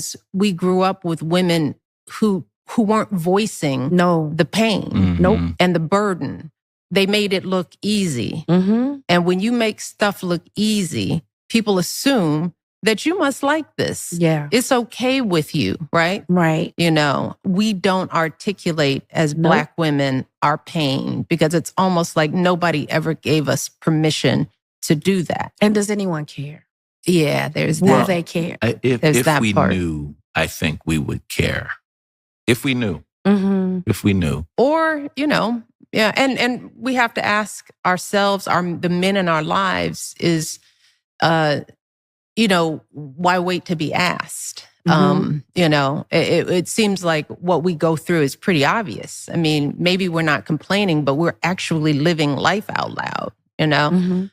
because we grew up with women who weren't voicing the pain and the burden. They made it look easy. And when you make stuff look easy, people assume that you must like this. Yeah. It's okay with you, right? Right. You know, we don't articulate as Black women our pain because it's almost like nobody ever gave us permission to do that. And does anyone care? Yeah, there's that. Will they care? If we knew, I think we would care. If we knew. If we knew. Or, you know, yeah, and we have to ask ourselves, the men in our lives is, you know, why wait to be asked? You know, it seems like what we go through is pretty obvious. I mean, maybe we're not complaining, but we're actually living life out loud, you know?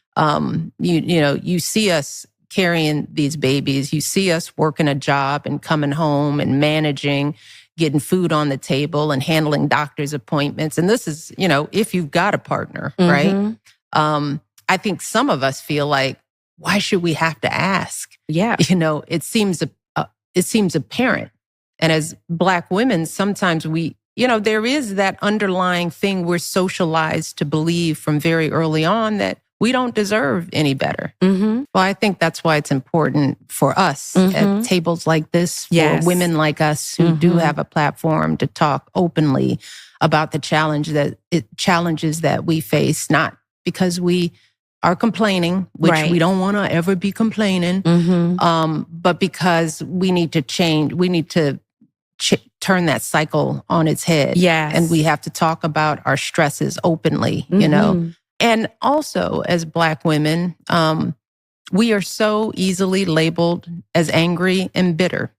You know, you see us carrying these babies, you see us working a job and coming home and managing, getting food on the table and handling doctor's appointments. And this is, you know, if you've got a partner, right? I think some of us feel like, why should we have to ask? Yeah. You know, it seems apparent. And as Black women, sometimes we, you know, there is that underlying thing we're socialized to believe from very early on that we don't deserve any better. Well, I think that's why it's important for us at tables like this, for women like us who do have a platform to talk openly about the challenges that we face, not because we are complaining, which we don't want to ever be complaining, but because we need to change, we need to turn that cycle on its head. Yes. And we have to talk about our stresses openly, you know. And also, as Black women, we are so easily labeled as angry and bitter.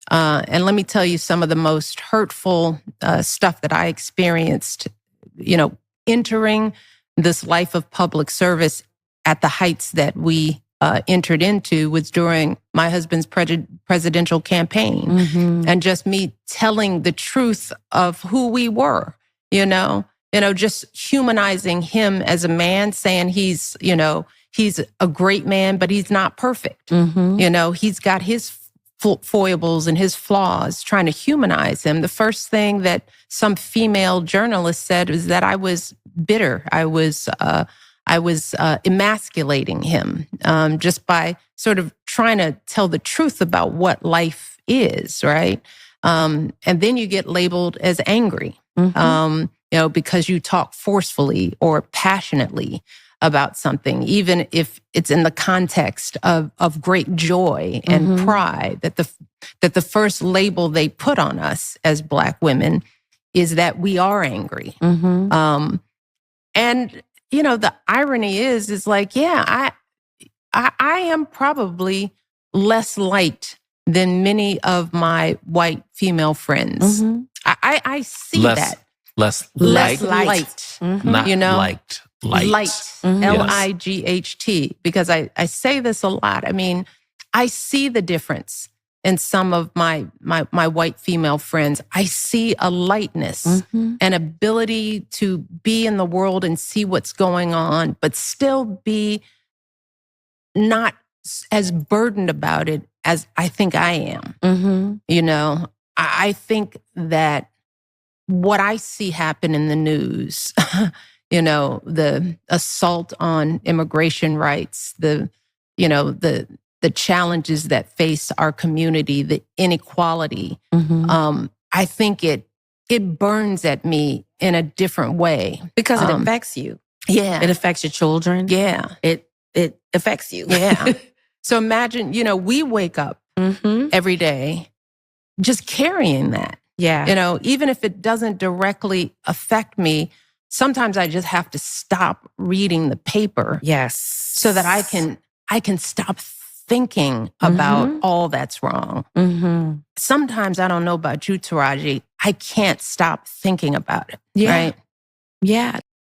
And let me tell you some of the most hurtful stuff that I experienced, you know, entering this life of public service at the heights that we entered into was during my husband's presidential campaign. And just me telling the truth of who we were, you know, just humanizing him as a man, saying he's, you know, he's a great man, but he's not perfect. You know, he's got his foibles and his flaws, trying to humanize him. The first thing that some female journalist said was that I was bitter. I was emasculating him just by sort of trying to tell the truth about what life is, right? And then you get labeled as angry, you know, because you talk forcefully or passionately about something, even if it's in the context of great joy and pride. That the first label they put on us as Black women is that we are angry. And you know, the irony is like, yeah, I am probably less liked than many of my white female friends. I see that. Less liked. Not you know? liked. Light. L-I-G-H-T. Because I say this a lot. I mean, I see the difference in some of my white female friends. I see a lightness, an ability to be in the world and see what's going on, but still be not as burdened about it as I think I am. You know, I think that what I see happen in the news, you know, the assault on immigration rights, the challenges that face our community, the inequality, I think it burns at me in a different way. Because it affects you. Yeah. It affects your children. Yeah. It affects you. Yeah. So imagine, you know, we wake up every day just carrying that. Yeah. You know, even if it doesn't directly affect me, sometimes I just have to stop reading the paper. Yes. So that I can stop thinking about all that's wrong. Sometimes, I don't know about you, Taraji, I can't stop thinking about it. Yeah. Right? Yeah.